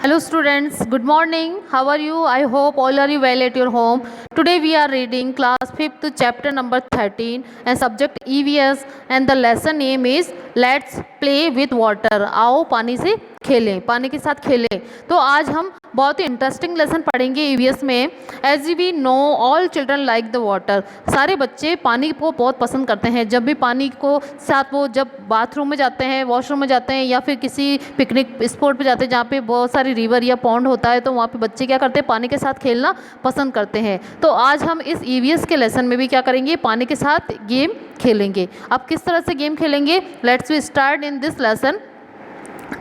Hello students, good morning. How are you? I hope all are you well at your home. Today we are reading class 5th chapter number 13 and subject EVS and the lesson name is Let's play with water. आओ पानी से खेलें, पानी के साथ खेलें। तो आज हम बहुत ही इंटरेस्टिंग लेसन पढ़ेंगे ईवीएस में। As we know all children like the water. सारे बच्चे पानी को बहुत पसंद करते हैं। जब भी पानी को साथ वो जब बाथरूम में जाते हैं, वॉशरूम में जाते हैं या फिर किसी पिकनिक स्पॉट पे जाते हैं जहाँ पे बहुत सारी रिवर या पॉन्ड होता है, तो वहाँ पे बच्चे क्या करते हैं, पानी के साथ खेलना पसंद करते हैं। तो आज हम इस ईवीएस के लेसन में भी क्या करेंगे, पानी के साथ गेम खेलेंगे। अब किस तरह से गेम खेलेंगे, let's we start in this lesson.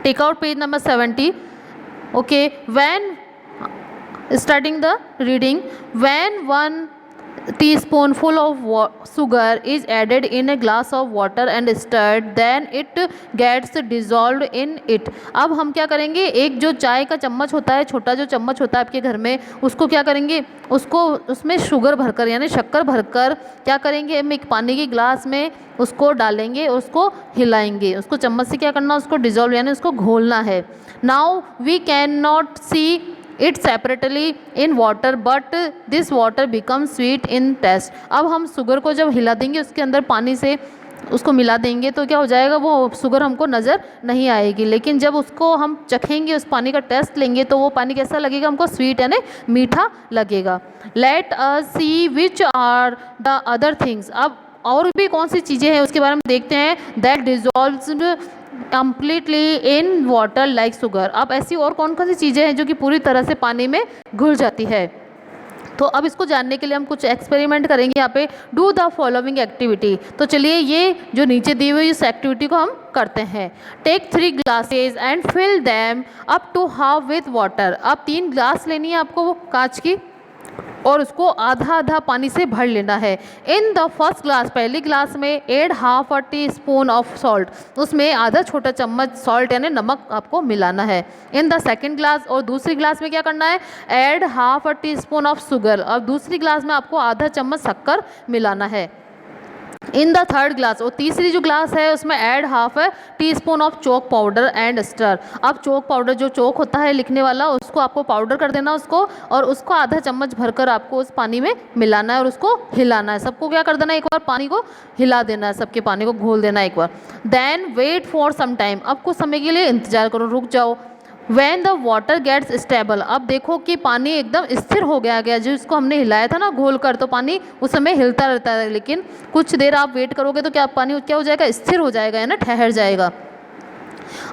Take out page number 70. Okay, when starting the reading, when 1 teaspoonful of sugar is added in a glass of water and stirred, then it gets dissolved in it. अब हम क्या करेंगे, एक जो चाय का चम्मच होता है, छोटा जो चम्मच होता है आपके घर में, उसको क्या करेंगे, उसको उसमें शुगर भरकर यानी शक्कर भरकर क्या करेंगे, हम एक पानी के ग्लास में उसको डालेंगे, उसको हिलाएंगे, उसको चम्मच से क्या करना, उसको डिजोल्व यानी उसको घोलना है। Now we can not see it separately in water but this water become sweet in taste. अब हम शुगर को जब हिला देंगे, उसके अंदर पानी से उसको मिला देंगे, तो क्या हो जाएगा, वो शुगर हमको नज़र नहीं आएगी, लेकिन जब उसको हम चखेंगे, उस पानी का टेस्ट लेंगे, तो वो पानी कैसा लगेगा हमको, स्वीट यानी मीठा लगेगा। Let us see which are the other things. अब और भी कौन सी चीज़ें हैं उसके बारे में देखते हैं। That dissolves completely in water like sugar. अब ऐसी और कौन कौन सी चीज़ें हैं जो कि पूरी तरह से पानी में घुल जाती है। तो अब इसको जानने के लिए हम कुछ एक्सपेरिमेंट करेंगे यहाँ पे। Do the following activity. तो चलिए ये जो नीचे दी हुई इस एक्टिविटी को हम करते हैं। Take 3 glasses and fill them up to half with water. अब 3 ग्लास लेनी है आपको वो कांच की, और उसको आधा आधा पानी से भर लेना है। इन द फर्स्ट ग्लास, पहली ग्लास में add half a tea spoon of salt, उसमें आधा छोटा चम्मच सॉल्ट यानी नमक आपको मिलाना है। इन द सेकंड ग्लास, और दूसरी ग्लास में क्या करना है, add half a tea spoon of sugar, और दूसरी ग्लास में आपको आधा चम्मच शक्कर मिलाना है। इन द थर्ड ग्लास, और तीसरी जो ग्लास है उसमें add half teaspoon of chalk powder and stir. अब चॉक पाउडर, जो चॉक होता है लिखने वाला, उसको आपको पाउडर कर देना उसको, और उसको आधा चम्मच भरकर आपको उस पानी में मिलाना है और उसको हिलाना है। सबको क्या कर देना है, एक बार पानी को हिला देना है, सबके पानी को घोल देना है एक बार। Then wait for some time. अब कुछ समय के लिए इंतजार करो, रुक जाओ। When the water gets stable. अब देखो कि पानी एकदम स्थिर हो गया जो इसको हमने हिलाया था ना घोल कर, तो पानी उस समय हिलता रहता है, लेकिन कुछ देर आप वेट करोगे तो क्या पानी क्या हो जाएगा, स्थिर हो जाएगा, है ना, ठहर जाएगा।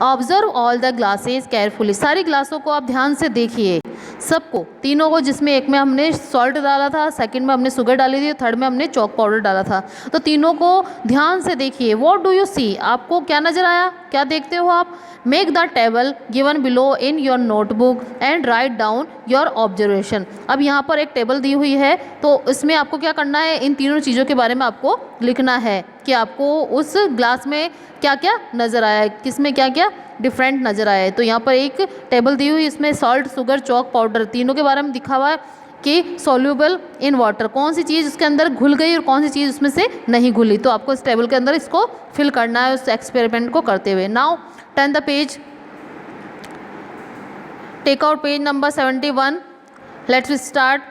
Observe all the glasses carefully. सारी ग्लासों को आप ध्यान से देखिए, सबको, तीनों को, जिसमें एक में हमने सॉल्ट डाला था, सेकंड में हमने शुगर डाली थी, थर्ड में हमने चॉक पाउडर डाला था। तो तीनों को ध्यान से देखिए। व्हाट डू यू सी। आपको क्या नज़र आया, क्या देखते हो आप। Make the table given below in your notebook and write down your observation. अब यहाँ पर एक टेबल दी हुई है, तो इसमें आपको क्या करना है, इन तीनों चीज़ों के बारे में आपको लिखना है कि आपको उस ग्लास में क्या क्या नज़र आया है, किस में क्या क्या डिफरेंट नज़र आया है। तो यहाँ पर एक टेबल दी हुई, इसमें सॉल्ट, शुगर, चॉक पाउडर तीनों के बारे में दिखा हुआ है कि सॉल्यूबल इन वाटर, कौन सी चीज़ उसके अंदर घुल गई और कौन सी चीज़ उसमें से नहीं घुली। तो आपको इस टेबल के अंदर इसको फिल करना है उस एक्सपेरिमेंट को करते हुए। Now turn the page, take out page number 71। Let's start.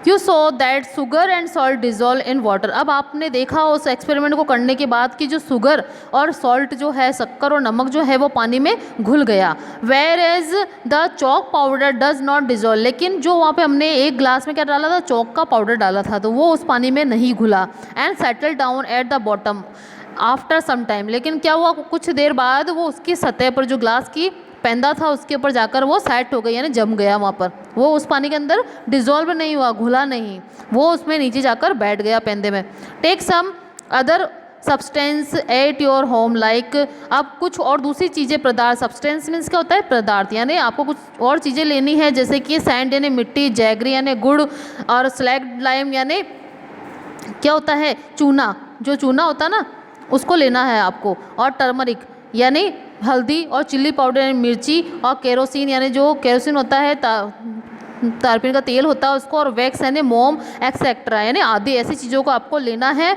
You saw that sugar and salt dissolve in water. अब आपने देखा उस एक्सपेरिमेंट को करने के बाद कि जो शुगर और सॉल्ट जो है, शक्कर और नमक जो है, वो पानी में घुल गया। Whereas the chalk powder does not dissolve. लेकिन जो वहाँ पे हमने एक ग्लास में क्या डाला था, चॉक का पाउडर डाला था, तो वो उस पानी में नहीं घुला। And settle down at the bottom after some time. लेकिन क्या हुआ, कुछ देर बाद वो उसकी सतह पर, जो ग्लास की पेंदा था उसके ऊपर जाकर वो सेट हो गई, यानी जम गया वहाँ पर। वो उस पानी के अंदर डिजोल्व नहीं हुआ, घुला नहीं, वो उसमें नीचे जाकर बैठ गया पेंदे में। Take some other substance at your home like. अब कुछ और दूसरी चीज़ें, पदार्थ, सब्सटेंस मीन्स क्या होता है, पदार्थ, यानी आपको कुछ और चीज़ें लेनी है, जैसे कि सैंड यानी मिट्टी, जैगरी यानी गुड़, और स्लैग लाइम यानी क्या होता है, चूना, जो चूना होता है ना, उसको लेना है आपको, और टर्मरिक यानी हल्दी, और चिल्ली पाउडर यानी मिर्ची, और केरोसिन यानी जो केरोसिन होता है, तारपीन का तेल होता है उसको, और वैक्स यानी मोम एक्सेट्रा यानी आदि ऐसी चीज़ों को आपको लेना है।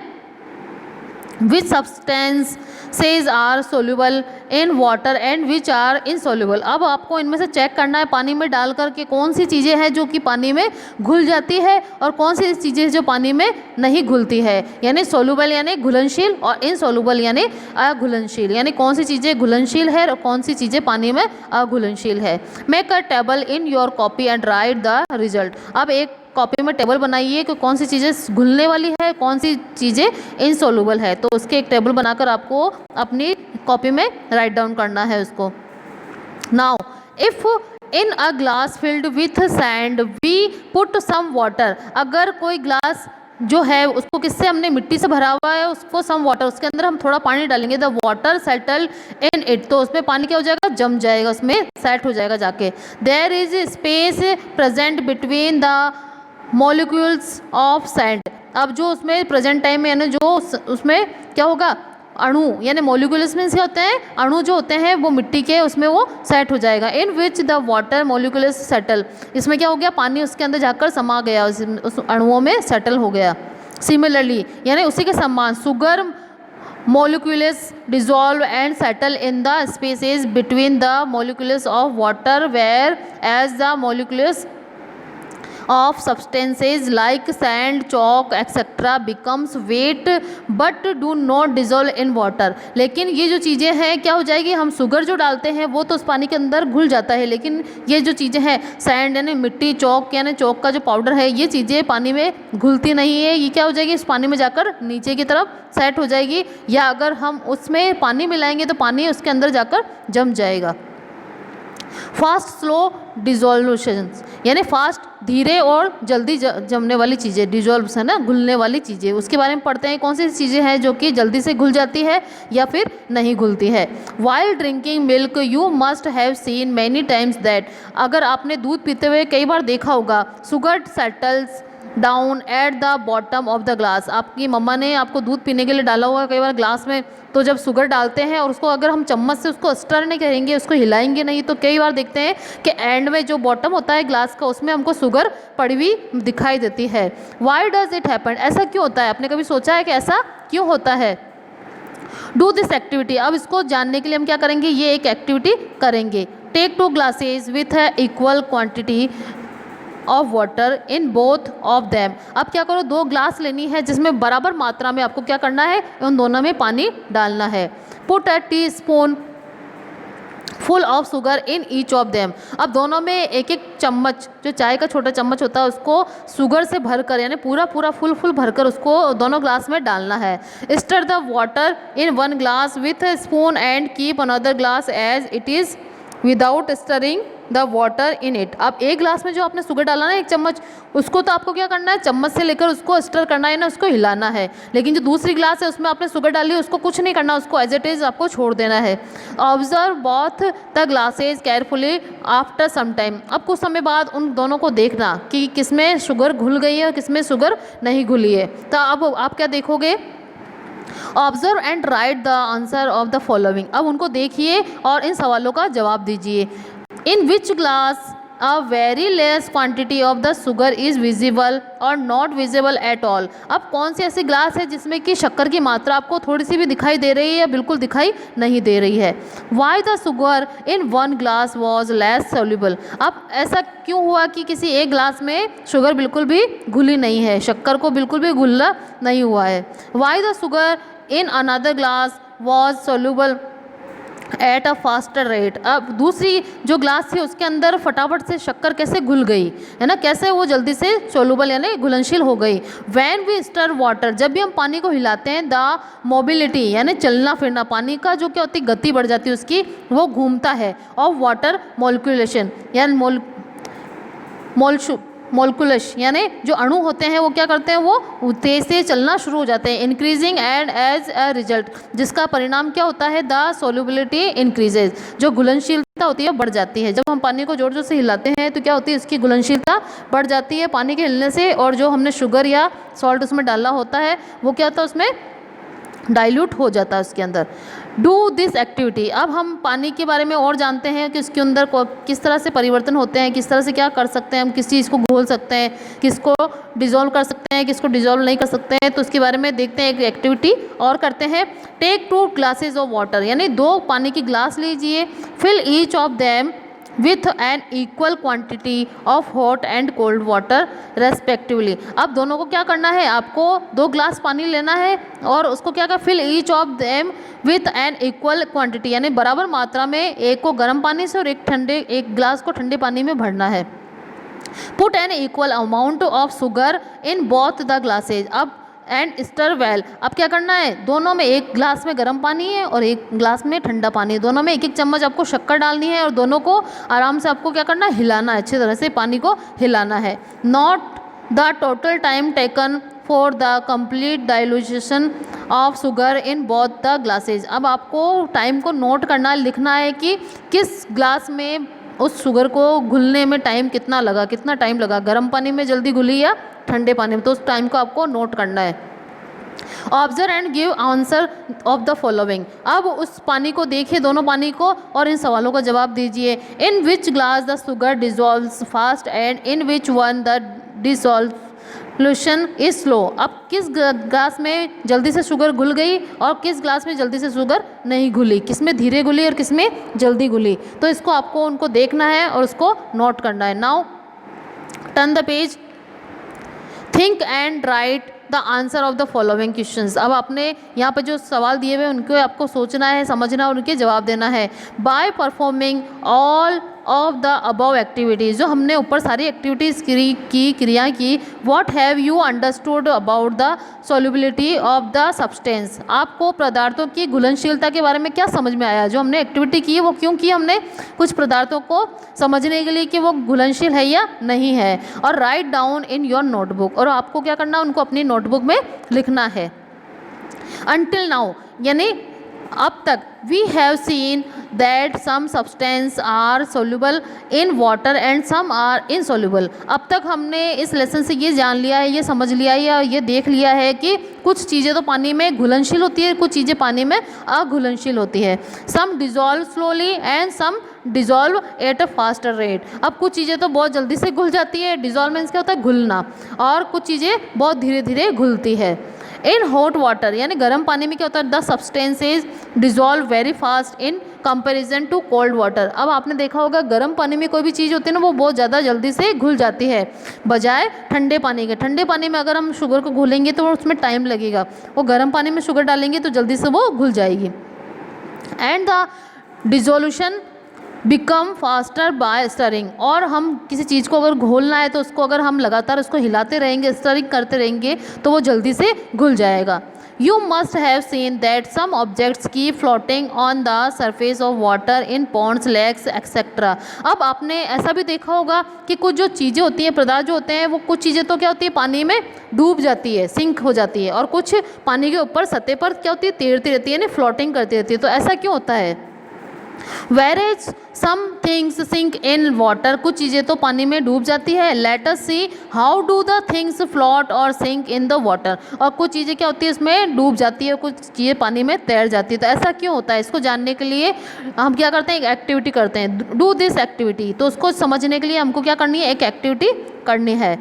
which substances are soluble in water and which are insoluble। अब आपको इनमें से चेक करना है पानी में डाल करके कौन सी चीज़ें हैं जो कि पानी में घुल जाती है और कौन सी चीज़ें जो पानी में नहीं घुलती है, यानी सोलूबल यानी घुलनशील और इनसोलूबल यानी अघुलनशील, यानी कौन सी चीज़ें घुलनशील है और कौन सी चीज़ें पानी में अघुलनशील है। Make a table in your copy and write the result. अब एक कॉपी में टेबल बनाइए कि कौन सी चीज़ें घुलने वाली है, कौन सी चीज़ें इनसोलूबल है, तो उसके एक टेबल बनाकर आपको अपनी कॉपी में राइट डाउन करना है उसको। Now if in a glass filled with sand we put some water, अगर कोई ग्लास जो है उसको किससे हमने मिट्टी से भरा हुआ है, उसको सम वाटर, उसके अंदर हम थोड़ा पानी डालेंगे, the water settle in it, तो उसमें पानी क्या हो जाएगा, जम जाएगा, उसमें सेट हो जाएगा जाके। There is space present between the molecules of sand. अब जो उसमें प्रेजेंट टाइम में यानी जो उसमें क्या होगा, अणु यानी मॉलिक्यूल्स में से होते हैं, अणु जो होते हैं वो मिट्टी के उसमें वो सेट हो जाएगा। In which the water molecules settle, इसमें क्या हो गया, पानी उसके अंदर जाकर समा गया, उस अणुओं में सेटल हो गया। सिमिलरली यानी उसी के समान sugar molecules dissolve and settle in the spaces between the molecules of water, whereas the molecules of substances like sand, chalk etc becomes weight but do not dissolve in water। लेकिन ये जो चीज़ें हैं क्या हो जाएगी, हम शुगर जो डालते हैं वो तो उस पानी के अंदर घुल जाता है, लेकिन ये जो चीज़ें हैं सैंड यानी मिट्टी, चौक यानी चौक का जो पाउडर है, ये चीज़ें पानी में घुलती नहीं है, ये क्या हो जाएगी, इस पानी में जाकर नीचे की तरफ सेट हो जाएगी, या अगर हम उसमें पानी मिलाएंगे तो पानी उसके अंदर जाकर जम जाएगा। फास्ट स्लो डिजोल्यूशंस यानी फास्ट धीरे और जल्दी जमने वाली चीज़ें, डिजोल्व है ना, घुलने वाली चीज़ें, उसके बारे में पढ़ते हैं कौन सी चीज़ें हैं जो कि जल्दी से घुल जाती है या फिर नहीं घुलती है। While drinking milk you must have seen many times that, अगर आपने दूध पीते हुए कई बार देखा होगा, sugar settles down at the bottom of the glass, आपकी मम्मा ने आपको दूध पीने के लिए डाला होगा कई बार ग्लास में, तो जब शुगर डालते हैं और उसको अगर हम चम्मच से उसको स्टर नहीं करेंगे, उसको हिलाएंगे नहीं, तो कई बार देखते हैं कि एंड में जो बॉटम होता है ग्लास का उसमें हमको शुगर पड़ी हुई दिखाई देती है। वाई डज इट हैपन, ऐसा क्यों होता है, आपने कभी सोचा है कि ऐसा क्यों होता है। डू दिस एक्टिविटी, अब इसको जानने के लिए हम क्या करेंगे, ये एक एक्टिविटी करेंगे। Take 2 glasses with equal quantity of water in both of them, अब क्या करो, 2 ग्लास लेनी है जिसमें बराबर मात्रा में आपको क्या करना है, उन दोनों में पानी डालना है। Put a tea spoon full of sugar in each of them, अब दोनों में एक एक चम्मच, जो चाय का छोटा चम्मच होता है उसको शुगर से भरकर यानी पूरा पूरा फुल भरकर उसको दोनों ग्लास में डालना है। Stir the water in 1 glass with spoon and keep another glass as it is without stirring the water in it, अब एक ग्लास में जो आपने शुगर डाला ना 1 चम्मच, उसको तो आपको क्या करना है, चम्मच से लेकर उसको स्टर करना है ना, उसको हिलाना है, लेकिन जो दूसरी ग्लास है उसमें आपने शुगर डाली उसको कुछ नहीं करना, उसको एज इट इज़ आपको छोड़ देना है। Observe both the glasses carefully after some time, अब कुछ समय बाद उन दोनों को देखना कि किसमें शुगर घुल गई है और किसमें शुगर नहीं घुली है। तो अब आप क्या देखोगे, observe and write the answer of the following, अब उनको देखिए और इन सवालों का जवाब दीजिए। In which glass a very less quantity of the sugar is visible और नॉट विजिबल एट ऑल, अब कौन सी ऐसी ग्लास है जिसमें कि शक्कर की मात्रा आपको थोड़ी सी भी दिखाई दे रही है या बिल्कुल दिखाई नहीं दे रही है। Why the sugar in 1 glass was less soluble, अब ऐसा क्यों हुआ कि किसी एक ग्लास में शुगर बिल्कुल भी घुली नहीं है, शक्कर को बिल्कुल भी घुलना नहीं हुआ है। Why the sugar in another glass was soluble eight a faster rate, अब दूसरी जो ग्लास थी उसके अंदर फटाफट से शक्कर कैसे घुल गई है ना, कैसे वो जल्दी से सोलूबल यानी घुलनशील हो गई। वैन वी स्टर वाटर, जब भी हम पानी को हिलाते हैं, द मोबिलिटी यानी चलना फिरना, पानी का जो क्या होती है गति बढ़ जाती है उसकी, वो घूमता है। ऑफ वाटर मोलिकुलेशन यानी मोलिकुलस यानी जो अणु होते हैं वो क्या करते हैं, वो तेज से चलना शुरू हो जाते हैं। Increasing and as a result, जिसका परिणाम क्या होता है, द सोल्युबिलिटी इंक्रीजेज, जो घुलनशीलता होती है बढ़ जाती है। जब हम पानी को जोर जोर से हिलाते हैं तो क्या होती है, उसकी घुलनशीलता बढ़ जाती है पानी के हिलने से, और जो हमने शुगर या सॉल्ट उसमें डाला होता है वो क्या होता है, उसमें डाइल्यूट हो जाता है उसके अंदर। Do this activity. अब हम पानी के बारे में और जानते हैं कि उसके अंदर किस तरह से परिवर्तन होते हैं, किस तरह से क्या कर सकते हैं, हम किस चीज़ को घोल सकते हैं, किसको डिज़ोल्व कर सकते हैं, किसको डिज़ोल्व नहीं कर सकते हैं। तो उसके बारे में देखते हैं, एक एक्टिविटी और करते हैं। टेक 2 ग्लासेज ऑफ वाटर, यानी 2 पानी की ग्लास लीजिए। Fill each of them with an equal quantity of hot and cold water respectively. अब दोनों को क्या करना है, आपको 2 ग्लास पानी लेना है और उसको क्या कर, fill each of them with an equal quantity, यानी बराबर मात्रा में एक को गर्म पानी से और एक ग्लास को ठंडे पानी में भरना है। Put an equal amount of sugar in both the glasses. अब एंड स्टर वेल। अब क्या करना है, दोनों में, एक ग्लास में गर्म पानी है और एक ग्लास में ठंडा पानी है, दोनों में 1-1 चम्मच आपको शक्कर डालनी है और दोनों को आराम से आपको क्या करना है, हिलाना है, अच्छी तरह से पानी को हिलाना है। Note the total time taken for the complete dilution of sugar in both the glasses. अब आपको टाइम को नोट करना है, लिखना है कि किस ग्लास में उस शुगर को घुलने में टाइम कितना लगा, कितना टाइम लगा, गर्म पानी में जल्दी घुली या ठंडे पानी में, तो उस टाइम को आपको नोट करना है। Observe and give answer of the following. अब उस पानी को देखिए, दोनों पानी को, और इन सवालों का जवाब दीजिए। In which glass the sugar dissolves fast and in which one the dissolution is slow. अब किस ग्लास में जल्दी से शुगर घुल गई और किस ग्लास में जल्दी से शुगर नहीं घुली, किस में धीरे घुली और किस में जल्दी घुली, तो इसको आपको उनको देखना है और उसको नोट करना है। Now turn the page, think and write the answer of the following questions. अब आपने यहाँ पर जो सवाल दिए हुए उनको आपको सोचना है, समझना और उनके जवाब देना है। By performing all of the above activities, जो हमने ऊपर सारी एक्टिविटीज़ की क्रिया की, what have you understood about the solubility of the substance. आपको पदार्थों की घुलनशीलता के बारे में क्या समझ में आया, जो हमने एक्टिविटी की है वो क्यों की, हमने कुछ पदार्थों को समझने के लिए कि वो घुलनशील है या नहीं है। और write down in your notebook, और आपको क्या करना है, उनको अपनी नोटबुक में लिखना है। अनटिल नाउ, यानी अब तक, we have seen that some substance are soluble in water and some are insoluble. अब तक हमने इस लेसन से ये जान लिया है, ये समझ लिया है या ये देख लिया है कि कुछ चीज़ें तो पानी में घुलनशील होती है, कुछ चीज़ें पानी में अघुलनशील होती है। Some dissolve slowly and some dissolve at a faster rate. अब कुछ चीज़ें तो बहुत जल्दी से घुल जाती है, डिजॉल्व मीन्स क्या होता है, घुलना, और कुछ चीज़ें बहुत धीरे धीरे घुलती है। इन हॉट वाटर, यानी गर्म पानी में क्या होता है, the substances dissolve very fast in comparison to cold water. अब आपने देखा होगा गर्म पानी में कोई भी चीज़ होती है ना, वो बहुत ज़्यादा जल्दी से घुल जाती है बजाय ठंडे पानी के। ठंडे पानी में अगर हम शुगर को घोलेंगे तो उसमें टाइम लगेगा, वो गर्म पानी में शुगर डालेंगे तो जल्दी से वो घुल जाएगी। And the dissolution become faster by stirring, और हम किसी चीज़ को अगर घोलना है तो उसको अगर हम लगातार उसको हिलाते रहेंगे, स्टरिंग करते रहेंगे, तो वो जल्दी से घुल जाएगा। You must have seen that some objects की floating on the surface of water in ponds, lakes etcetera. अब आपने ऐसा भी देखा होगा कि कुछ जो चीज़ें होती हैं, पदार्थ जो होते हैं, वो कुछ चीज़ें तो क्या होती है, पानी में डूब जाती है, सिंक हो जाती है, और कुछ पानी के ऊपर सतह पर क्या होती है, तैरती रहती है, यानी फ्लोटिंग करती रहती है। तो ऐसा क्यों होता है? Whereas some things sink in water, कुछ चीज़ें तो पानी में डूब जाती है। Let us see how do the things float or sink in the water, और कुछ चीज़ें क्या होती है, इसमें डूब जाती है, कुछ चीज़ें पानी में तैर जाती है। तो ऐसा क्यों होता है, इसको जानने के लिए हम क्या करते हैं, एक एक्टिविटी करते हैं, डू दिस एक्टिविटी। तो उसको समझने के लिए हमको क्या करनी है, एक एक्टिविटी करनी है।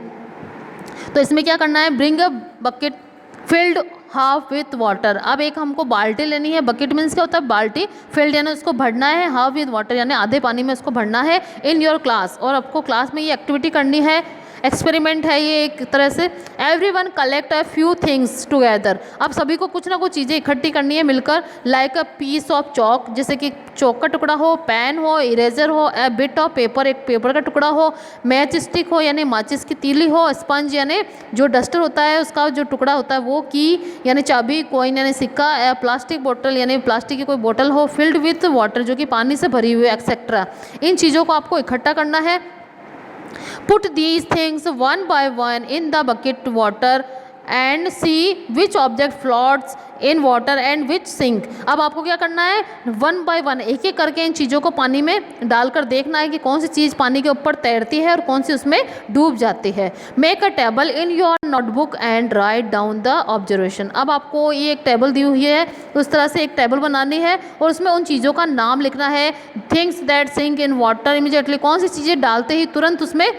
तो इसमें क्या करना है, bring a bucket field half with water. अब एक हमको बाल्टी लेनी है, बकेट मीन्स क्या होता है, बाल्टी, फिल्ड यानी उसको भरना है, हाफ विथ वाटर यानी आधे पानी में उसको भरना है, इन योर क्लास, और आपको क्लास में ये एक्टिविटी करनी है। एक्सपेरिमेंट है ये एक तरह से। Everyone collect a few things together, अब सभी को कुछ ना कुछ चीज़ें इकट्ठी करनी है मिलकर। Like a piece of chalk, जैसे कि चौक का टुकड़ा हो, पेन हो, इरेजर हो, ए बिट ऑफ पेपर, एक पेपर का टुकड़ा हो, मैच स्टिक हो यानी माचिस की तीली हो, स्पंज यानी जो डस्टर होता है उसका जो टुकड़ा होता है वो, की यानी चाबी, कॉइन यानी सिक्का, प्लास्टिक बोतल यानी प्लास्टिक की कोई बोतल हो, फिल्ड विथ वाटर जो कि पानी से भरी हुई, एक्सेट्रा। इन चीज़ों को आपको इकट्ठा करना है। Put these things one by one in the bucket water and see which object floats in water and which sink. अब आपको क्या करना है, वन बाय वन एक एक करके इन चीज़ों को पानी में डालकर देखना है कि कौन सी चीज़ पानी के ऊपर तैरती है और कौन सी उसमें डूब जाती है। Make a table in your notebook and write down the observation. अब आपको ये एक टेबल दी हुई है, उस तरह से एक टेबल बनानी है और उसमें उन चीज़ों का नाम लिखना है। Things that sink in water immediately, कौन सी चीज़ें डालते ही तुरंत उसमें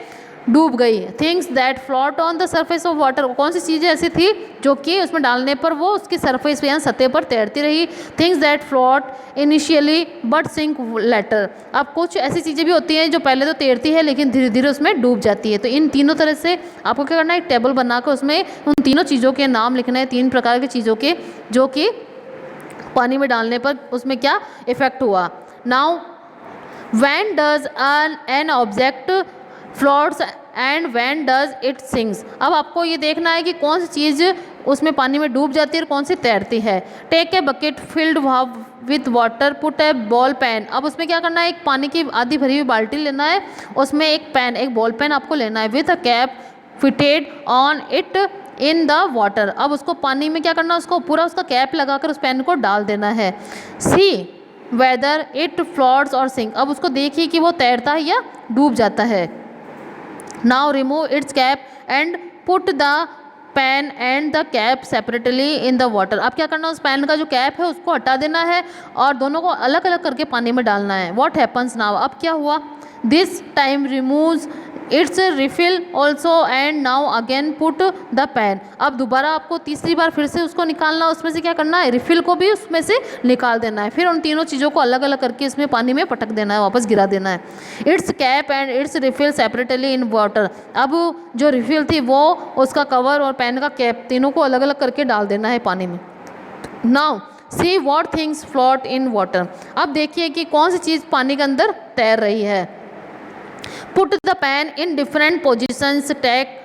डूब गई। Things that float on the surface of water, कौन सी चीज़ें ऐसी थी जो कि उसमें डालने पर वो उसकी सरफेस पे या सतह पर तैरती रही। Things that float initially but sink later. अब कुछ ऐसी चीज़ें भी होती हैं जो पहले तो तैरती है लेकिन धीरे धीरे उसमें डूब जाती है। तो इन तीनों तरह से आपको क्या करना है, एक टेबल बनाकर उसमें उन तीनों चीज़ों के नाम लिखने हैं, 3 प्रकार की चीज़ों के जो कि पानी में डालने पर उसमें क्या इफेक्ट हुआ। Now when does an object floats and when does it sinks. अब आपको ये देखना है कि कौन सी चीज़ उसमें पानी में डूब जाती है और कौन सी तैरती है। Take a bucket filled with water, put a ball pen. अब उसमें क्या करना है, एक पानी की आधी भरी हुई बाल्टी लेना है, उसमें एक पेन, एक बॉल पेन आपको लेना है। With a cap fitted on it in the water. अब उसको पानी में क्या करना है, उसको पूरा उसका कैप लगाकर उस पेन को डाल देना है। सी वेदर इट फ्लोट्स और सिंक। अब उसको देखिए कि वो तैरता है या डूब जाता है। Now remove its cap and put the pen and the cap separately in the water. अब क्या करना है, उस पेन का जो कैप है उसको हटा देना है और दोनों को अलग अलग करके पानी में डालना है। वॉट हैपन्स नाउ, अब क्या हुआ, this time removes its refill also and now again put the pen. अब दोबारा आपको तीसरी बार फिर से उसको निकालना, उसमें से क्या करना है, रिफिल को भी उसमें से निकाल देना है। फिर उन तीनों चीज़ों को अलग अलग करके इसमें पानी में पटक देना है, वापस गिरा देना है। It's cap and it's refill separately in water. अब जो रिफिल थी वो, उसका कवर और पेन का कैप, तीनों को अलग अलग करके डाल देना है पानी में। Now see what things float in water. अब देखिए कि कौन सी चीज़ पानी के अंदर तैर रही है। Put the pen in different positions, take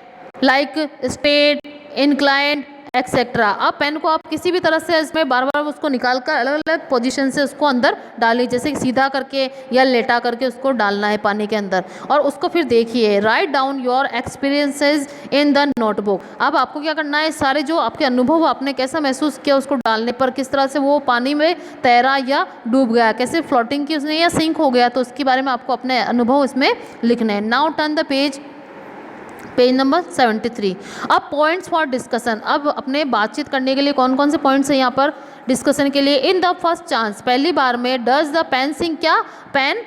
like straight, inclined etcetera. अब पेन को आप किसी भी तरह से इसमें बार बार उसको निकाल कर अलग अलग पोजीशन से उसको अंदर डालिए, जैसे सीधा करके या लेटा करके उसको डालना है पानी के अंदर और उसको फिर देखिए। Write down your experiences in the notebook. अब आपको क्या करना है, सारे जो आपके अनुभव आपने कैसा महसूस किया उसको डालने पर, किस तरह से वो पानी में तैरा या डूब गया, कैसे फ्लोटिंग की उसने या सिंक हो गया, तो उसके बारे में आपको अपने अनुभव इसमें लिखने हैं। Now turn the page number 73। अब पॉइंट्स फॉर डिस्कशन। अब अपने बातचीत करने के लिए कौन कौन से पॉइंट्स हैं यहाँ पर डिस्कशन के लिए। इन द फर्स्ट चांस, पहली बार में, डज द पेन सिंक, क्या पेन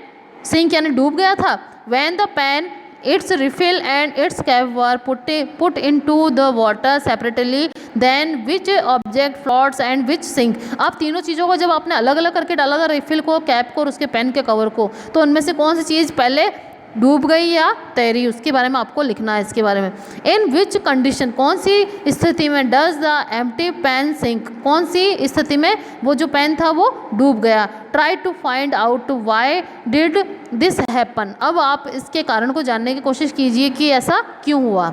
सिंक यानी डूब गया था। When the pen its refill and its cap were put into the water separately, then which object floats and which sink. अब तीनों चीज़ों को जब आपने अलग अलग करके डाला था, रिफिल को, कैप को और उसके पेन के कवर को, तो उनमें से कौन सी चीज़ पहले डूब गई या तैरी, उसके बारे में आपको लिखना है इसके बारे में। इन विच कंडीशन, कौन सी स्थिति में, does the empty pen sink, कौन सी स्थिति में वो जो पेन था वो डूब गया। Try to find out why did this happen. अब आप इसके कारण को जानने की कोशिश कीजिए कि ऐसा क्यों हुआ।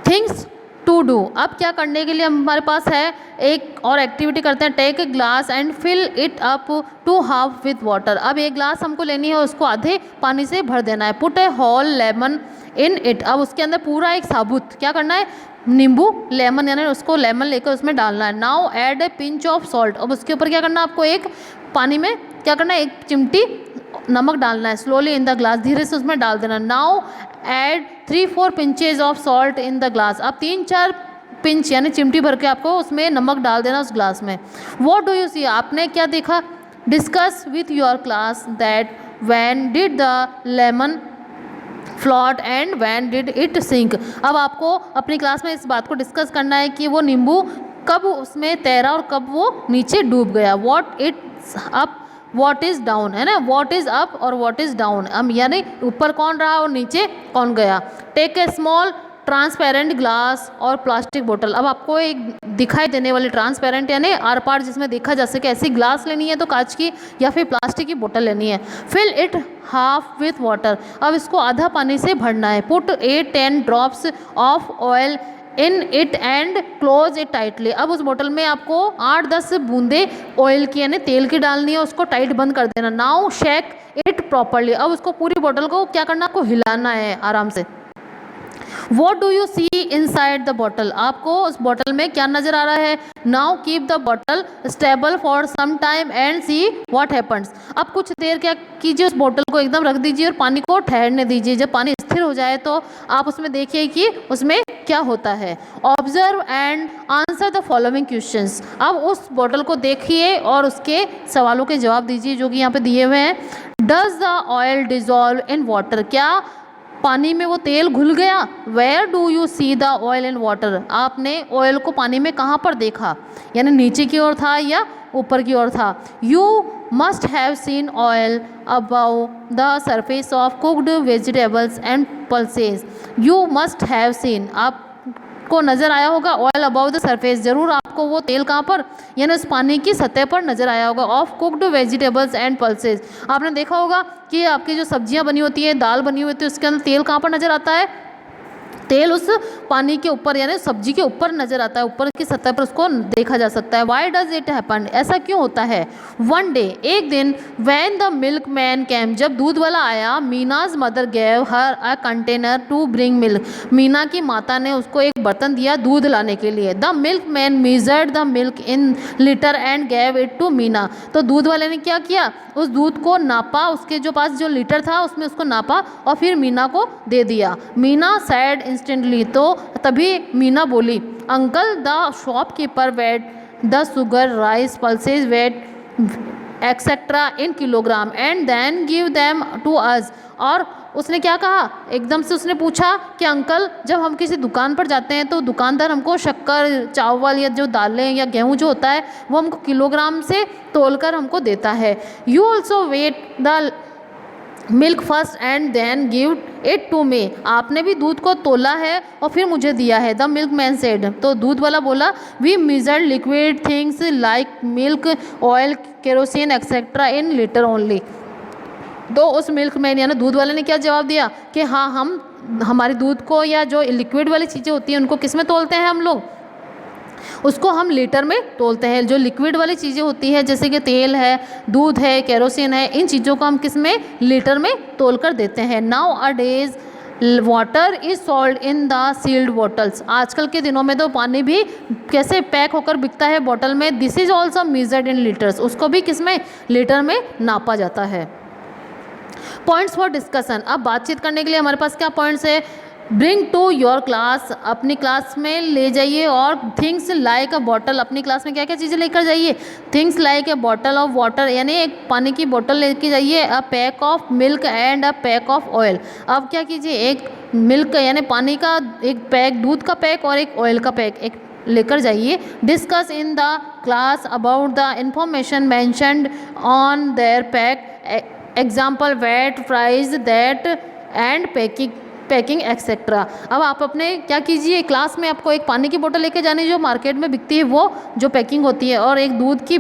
Things to do. अब क्या करने के लिए हमारे पास है, एक और एक्टिविटी करते हैं। Take a glass and fill it up to half with water. अब एक ग्लास हमको लेनी है, उसको आधे पानी से भर देना है। Put a whole lemon in it. अब उसके अंदर पूरा एक साबुत क्या करना है, नींबू, लेमन यानी उसको लेमन लेकर उसमें डालना है। Now add a pinch of salt. अब उसके ऊपर क्या करना है, आपको एक पानी में क्या करना है, एक चिमटी नमक डालना है। स्लोली इन द ग्लास, धीरे से उसमें डाल देना। Now add 3-4 finches of salt in the glass. अब 3-4 पिंच यानी चिमटी भर के आपको उसमें नमक डाल देना उस ग्लास में। वॉट डू यू सी, आपने क्या देखा। Discuss with your class that when did the lemon float and when did it sink. अब आपको अपनी क्लास में इस बात को डिस्कस करना है कि वो नींबू कब उसमें तैरा और कब वो नीचे डूब गया। What it's up, what is down, है ना, वॉट इज़ अप और वॉट इज़ डाउन। अब यानी ऊपर कौन रहा और नीचे कौन गया। Take a small transparent glass और प्लास्टिक बोतल। अब आपको एक दिखाई देने वाली ट्रांसपेरेंट यानी आर पार जिसमें देखा जा सके ऐसी ग्लास लेनी है, तो कांच की या फिर प्लास्टिक की बोतल लेनी है। Fill it half with water. अब इसको आधा पानी से भरना है। Put 8-10 drops of oil in it and close it tightly. अब उस बोतल में आपको 8-10 बूंदे ऑयल की यानी तेल की डालनी है, उसको टाइट बंद कर देना। Now shake it properly. अब उसको पूरी बोतल को क्या करना, आपको हिलाना है आराम से। What do you see inside the bottle, आपको उस बॉटल में क्या नजर आ रहा है। Now keep the bottle stable for some time and see what happens, अब कुछ देर क्या कीजिए, उस बॉटल को एकदम रख दीजिए और पानी को ठहरने दीजिए। जब पानी स्थिर हो जाए तो आप उसमें देखिए कि उसमें क्या होता है। Observe and answer the following questions, अब उस बॉटल को देखिए और उसके सवालों के जवाब दीजिए जो कि यहाँ पे दिए हुए हैं। Does the oil dissolve in water, क्या पानी में वो तेल घुल गया। Where do you see the oil in water, आपने ऑयल को पानी में कहाँ पर देखा, यानी नीचे की ओर था या ऊपर की ओर था। You must have scene oil above the surface of cooked vegetables and pulses, you must have scene, आपको नज़र आया होगा ऑयल अबव द सरफेस, ज़रूर आपको वो तेल कहाँ पर, यानी उस पानी की सतह पर नज़र आया होगा। Of cooked vegetables and pulses, आपने देखा होगा कि आपकी जो सब्जियां बनी होती है, दाल बनी हुई होती है, उसके अंदर तेल कहाँ पर नज़र आता है, तेल उस पानी के ऊपर यानी सब्जी के ऊपर नजर आता है, ऊपर की सतह पर उसको देखा जा सकता है। वाई डज इट हैपन, ऐसा क्यों होता है। वन डे, एक दिन, when the milk man came, जब दूध वाला आया, Meena's mother gave her a container to bring milk, Meena की माता ने उसको एक बर्तन दिया दूध लाने के लिए। The milk man measured the milk in litre and gave it to Meena, तो दूध वाले ने क्या किया, उस दूध को नापा, उसके जो पास जो लीटर था उसमें उसको नापा और फिर मीना को दे दिया। मीना सैड इंस्टेंटली, तो तभी मीना बोली, uncle the shopkeeper weight the sugar rice pulses weight etcetera in kilogram and then give them to us, और उसने क्या कहा, एकदम से उसने पूछा कि अंकल जब हम किसी दुकान पर जाते हैं तो दुकानदार हमको शक्कर, चावल या जो दालें या गेहूं जो होता है वो हमको किलोग्राम से तोलकर हमको देता है। You also weight the milk first and then give it to me, आपने भी दूध को तोला है और फिर मुझे दिया है। द मिल्क मैन सेड, तो दूध वाला बोला, we measured liquid things like milk oil kerosene etcetera in litre only, तो उस मिल्क मैन यानी दूध वाले ने क्या जवाब दिया कि हाँ, हम हमारे दूध को या जो लिक्विड वाली चीज़ें होती हैं उनको किस में तोलते हैं हम लोग, उसको हम लीटर में तोलते हैं। जो लिक्विड वाली चीज़ें होती है जैसे कि तेल है, दूध है, केरोसिन है, इन चीज़ों को हम किस में, लीटर में तोल कर देते हैं। Nowadays water is sold in the sealed bottles, आजकल के दिनों में तो पानी भी कैसे पैक होकर बिकता है बॉटल में। This is also measured in litres, उसको भी किस में, लीटर में नापा जाता है। पॉइंट्स फॉर डिस्कशन, अब बातचीत करने के लिए हमारे पास क्या पॉइंट्स है। ब्रिंग टू योर क्लास, अपनी क्लास में ले जाइए, और थिंग्स लाइक अ बॉटल, अपनी क्लास में क्या क्या चीज़ें लेकर जाइए। Things like a bottle of water, यानी एक पानी की बोतल लेके जाइए। A pack of milk and a pack of oil, अब क्या कीजिए, एक मिल्क यानी पानी का एक पैक, दूध का पैक और एक ऑयल का पैक एक लेकर जाइए। Discuss in the class about the information mentioned on their pack, example weight price that and packing etcetera. अब आप अपने क्या कीजिए, क्लास में आपको एक पानी की बोतल लेके जानी जो मार्केट में बिकती है वो जो पैकिंग होती है, और एक दूध की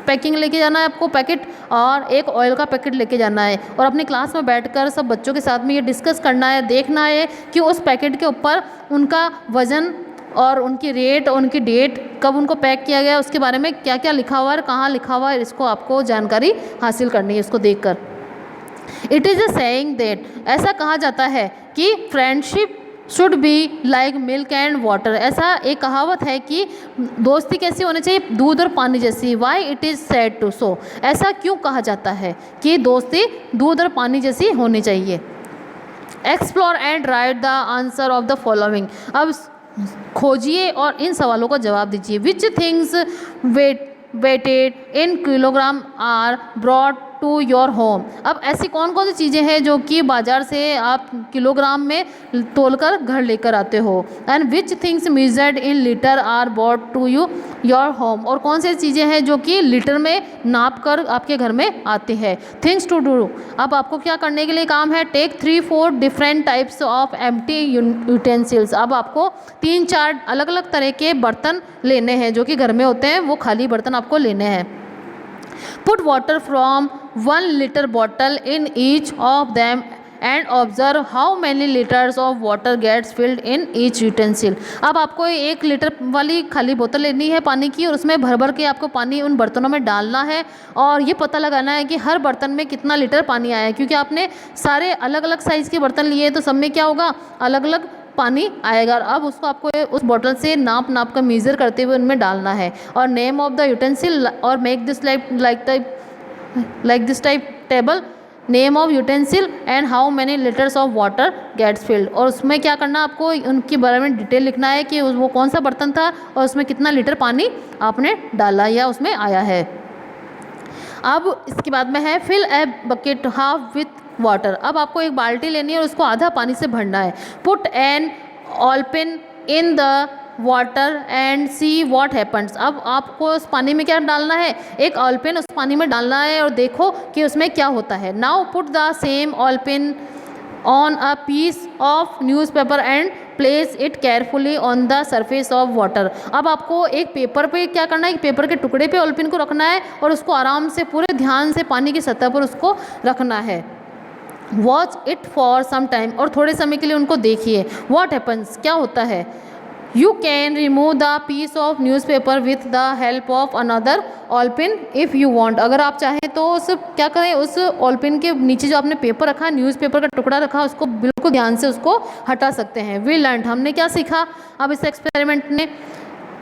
पैकिंग लेके जाना है आपको पैकेट, और एक ऑयल का पैकेट लेके जाना है। और अपनी क्लास में बैठकर सब बच्चों के साथ में ये डिस्कस करना है, देखना है कि उस पैकेट के ऊपर उनका वज़न और उनकी रेट और उनकी डेट, कब उनको पैक किया गया, उसके बारे में क्या क्या लिखा हुआ है, कहाँ लिखा हुआ है, इसको आपको जानकारी हासिल करनी है इसको देखकर। It is a saying that, ऐसा कहा जाता है कि friendship should be like milk and water, ऐसा एक कहावत है कि दोस्ती कैसी होनी चाहिए, दूध और पानी जैसी। Why it is said to so, ऐसा क्यों कहा जाता है कि दोस्ती दूध और पानी जैसी होनी चाहिए। Explore and write the answer of the following, अब खोजिए और इन सवालों का जवाब दीजिए। Which things weighted in kilogram are brought to your home, अब ऐसी कौन कौन सी चीज़ें हैं जो कि बाज़ार से आप किलोग्राम में तोलकर घर लेकर आते हो। And which things measured in litre are bought to your home, और कौन सी चीज़ें हैं जो कि लीटर में नाप कर आपके घर में आती है। थिंग्स टू डू, अब आपको क्या करने के लिए काम है। Take 3-4 different types of empty utensils, अब आपको 3-4 अलग अलग तरह के बर्तन लेने हैं जो कि घर में होते हैं, वो खाली बर्तन आपको लेने हैं। Put water from 1 liter bottle in each of them and observe how many liters of water gets filled in each utensil, अब आपको 1 लीटर वाली खाली बोतल लेनी है पानी की, और उसमें भर भर के आपको पानी उन बर्तनों में डालना है, और ये पता लगाना है कि हर बर्तन में कितना लीटर पानी आया है, क्योंकि आपने सारे अलग अलग साइज़ के बर्तन लिए तो सब में क्या होगा, अलग अलग पानी आएगा। अब उसको आपको उस बॉटल से नाप नाप कर मेज़र करते हुए उनमें डालना है। और नेम ऑफ द यूटेंसिल और make this like this type table, name of utensil and how many litres of water gets filled. और उसमें क्या करना, आपको उनके बारे में डिटेल लिखना है कि वो कौन सा बर्तन था और उसमें कितना लीटर पानी आपने डाला या उसमें आया है। अब इसके बाद में है fill a bucket half with water. अब आपको एक बाल्टी लेनी है और उसको आधा पानी से भरना है। Put an all pin in the water and see what happens. अब आपको उस पानी में क्या डालना है, एक ऑलपिन उस पानी में डालना है और देखो कि उसमें क्या होता है। Now put the same all pin on a piece of newspaper and place it carefully on the surface of water. अब आपको एक पेपर पे क्या करना है, एक पेपर के टुकड़े पे ऑलपिन को रखना है और उसको आराम से पूरे ध्यान से पानी की सतह पर उसको रखना है। Watch it for some time, और थोड़े समय के लिए उनको देखिए। व्हाट हैपन्स, क्या होता है। You can remove the piece of newspaper with the help of another all pin if you want. अगर आप चाहें तो उस क्या करें, उस ऑलपिन के नीचे जो आपने पेपर रखा है, न्यूज़पेपर का टुकड़ा रखा, उसको बिल्कुल ध्यान से उसको हटा सकते हैं। वी लर्न, हमने क्या सीखा अब इस एक्सपेरिमेंट ने।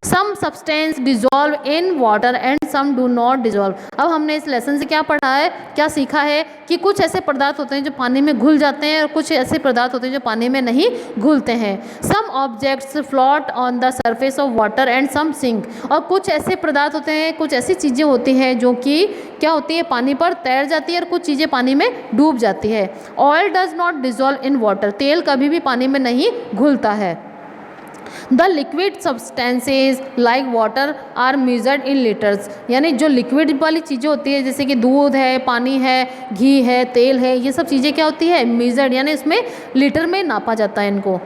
Some substance dissolve in water and some do not dissolve. अब हमने इस लेसन से क्या पढ़ा है, क्या सीखा है कि कुछ ऐसे पदार्थ होते हैं जो पानी में घुल जाते हैं और कुछ ऐसे पदार्थ होते हैं जो पानी में नहीं घुलते हैं। Some objects float on the surface of water and some sink. और कुछ ऐसे पदार्थ होते हैं, कुछ ऐसी चीज़ें होती हैं जो कि क्या होती है, पानी पर तैर जाती है और कुछ चीज़ें पानी में डूब जाती है। Oil does not dissolve in water. तेल कभी भी पानी में नहीं घुलता है। The liquid substances like water are measured in litres. यानी जो लिक्विड वाली चीज़ें होती है जैसे कि दूध है, पानी है, घी है, तेल है, ये सब चीज़ें क्या होती है, मेजर्ड, यानी इसमें लीटर में नापा जाता है इनको।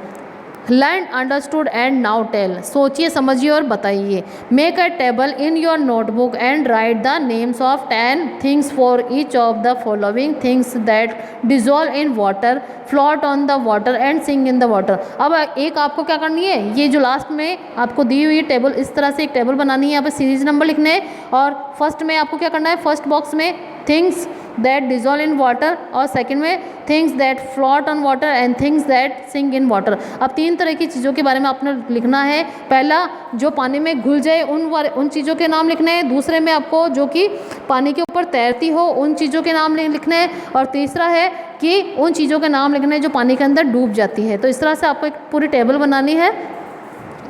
Learn, understood and now tell. सोचिए, समझिए और बताइए। Make a table in your notebook and write the names of 10 things for each of the following things that dissolve in water, float on the water and sink in the water. अब एक आपको क्या करनी है, ये जो last में आपको दी हुई टेबल, इस तरह से एक टेबल बनानी है। यहाँ पर सीरीज नंबर लिखने हैं और फर्स्ट में आपको क्या करना है, फर्स्ट बॉक्स में things that dissolve in water और सेकंड में things that float on water and things that sink in water. अब 3 तरह की चीज़ों के बारे में आपने लिखना है। पहला, जो पानी में घुल जाए उन चीज़ों के नाम लिखने हैं। दूसरे में आपको जो कि पानी के ऊपर तैरती हो उन चीज़ों के नाम लिखने हैं। और तीसरा है कि उन चीज़ों के नाम लिखने हैं जो पानी के अंदर डूब जाती है। तो इस तरह से आपको एक पूरी टेबल बनानी है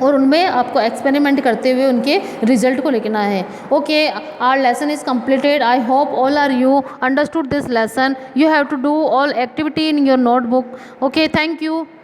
और उनमें आपको एक्सपेरिमेंट करते हुए उनके रिजल्ट को लिखना है। Okay, our lesson is completed. I hope all are you understood this lesson. You have to do all activity in your notebook. Okay, thank you.